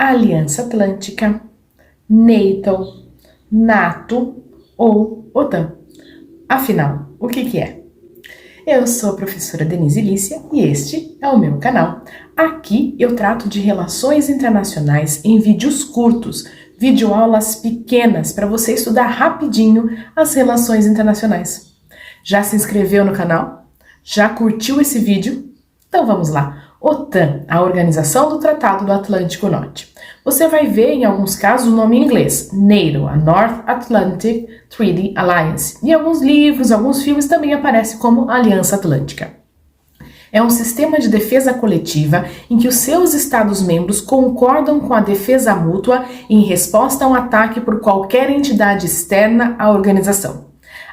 Aliança Atlântica, NATO, NATO ou OTAN. Afinal, o que é? Eu sou a professora Denise Lícia e este é o meu canal. Aqui eu trato de relações internacionais em vídeos curtos, videoaulas pequenas para você estudar rapidinho as relações internacionais. Já se inscreveu no canal? Já curtiu esse vídeo? Então vamos lá. OTAN, a Organização do Tratado do Atlântico Norte. Você vai ver em alguns casos o nome em inglês, NATO, a North Atlantic Treaty Alliance. Em alguns livros, alguns filmes também aparece como Aliança Atlântica. É um sistema de defesa coletiva em que os seus Estados-membros concordam com a defesa mútua em resposta a um ataque por qualquer entidade externa à organização.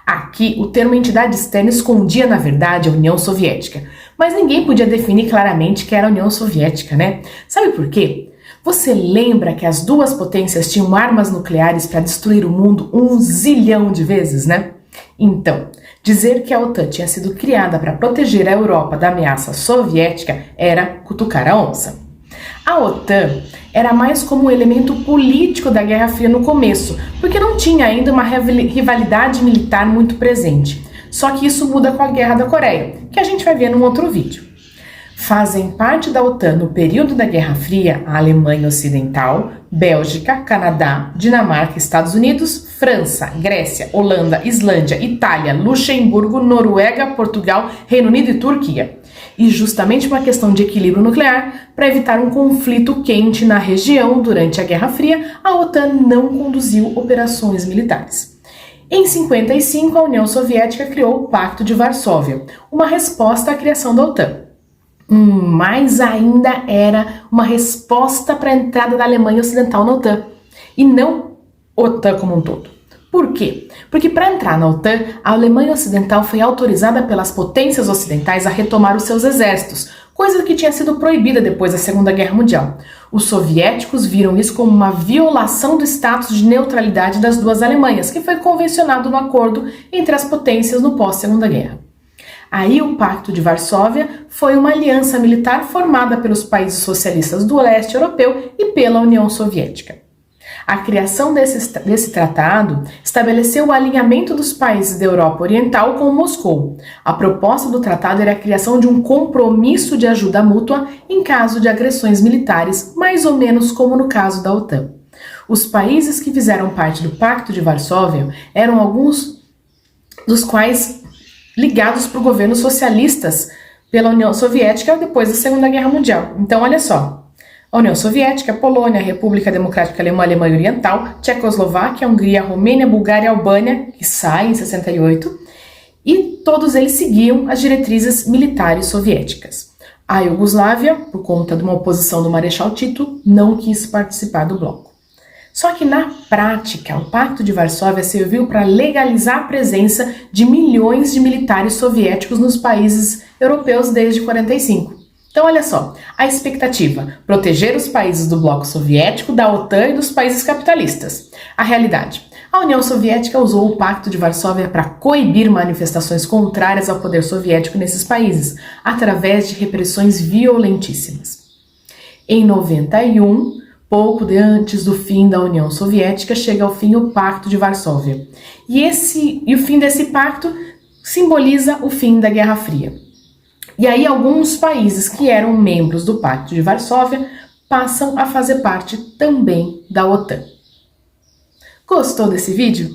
Aqui, o termo entidade externa escondia, na verdade, a União Soviética, mas ninguém podia definir claramente que era a União Soviética, né? Sabe por quê? Você lembra que as duas potências tinham armas nucleares para destruir o mundo 1 zilhão de vezes, né? Então, dizer que a OTAN tinha sido criada para proteger a Europa da ameaça soviética era cutucar a onça. A OTAN era mais como um elemento político da Guerra Fria no começo, porque não tinha ainda uma rivalidade militar muito presente. Só que isso muda com a Guerra da Coreia, que a gente vai ver num outro vídeo. Fazem parte da OTAN no período da Guerra Fria a Alemanha Ocidental, Bélgica, Canadá, Dinamarca, Estados Unidos, França, Grécia, Holanda, Islândia, Itália, Luxemburgo, Noruega, Portugal, Reino Unido e Turquia. E justamente uma questão de equilíbrio nuclear, para evitar um conflito quente na região durante a Guerra Fria, a OTAN não conduziu operações militares. Em 1955, a União Soviética criou o Pacto de Varsóvia, uma resposta à criação da OTAN. Mas ainda era uma resposta para a entrada da Alemanha Ocidental na OTAN, e não OTAN como um todo. Por quê? Porque para entrar na OTAN, a Alemanha Ocidental foi autorizada pelas potências ocidentais a retomar os seus exércitos, coisa que tinha sido proibida depois da Segunda Guerra Mundial. Os soviéticos viram isso como uma violação do status de neutralidade das duas Alemanhas, que foi convencionado no acordo entre as potências no pós-Segunda Guerra. Aí o Pacto de Varsóvia foi uma aliança militar formada pelos países socialistas do leste europeu e pela União Soviética. A criação desse tratado estabeleceu o alinhamento dos países da Europa Oriental com Moscou. A proposta do tratado era a criação de um compromisso de ajuda mútua em caso de agressões militares, mais ou menos como no caso da OTAN. Os países que fizeram parte do Pacto de Varsóvia eram alguns dos quais ligados para o governo socialistas pela União Soviética depois da Segunda Guerra Mundial. Então, olha só. A União Soviética, Polônia, República Democrática Alemã, Alemanha Oriental, Tchecoslováquia, Hungria, Romênia, Bulgária e Albânia, que sai em 68, e todos eles seguiam as diretrizes militares soviéticas. A Iugoslávia, por conta de uma oposição do Marechal Tito, não quis participar do bloco. Só que na prática, o Pacto de Varsóvia serviu para legalizar a presença de milhões de militares soviéticos nos países europeus desde 1945. Então, olha só, a expectativa: proteger os países do bloco soviético, da OTAN e dos países capitalistas. A realidade: a União Soviética usou o Pacto de Varsóvia para coibir manifestações contrárias ao poder soviético nesses países, através de repressões violentíssimas. Em 91, pouco antes do fim da União Soviética, chega ao fim o Pacto de Varsóvia. E o fim desse pacto simboliza o fim da Guerra Fria. E aí alguns países que eram membros do Pacto de Varsóvia passam a fazer parte também da OTAN. Gostou desse vídeo?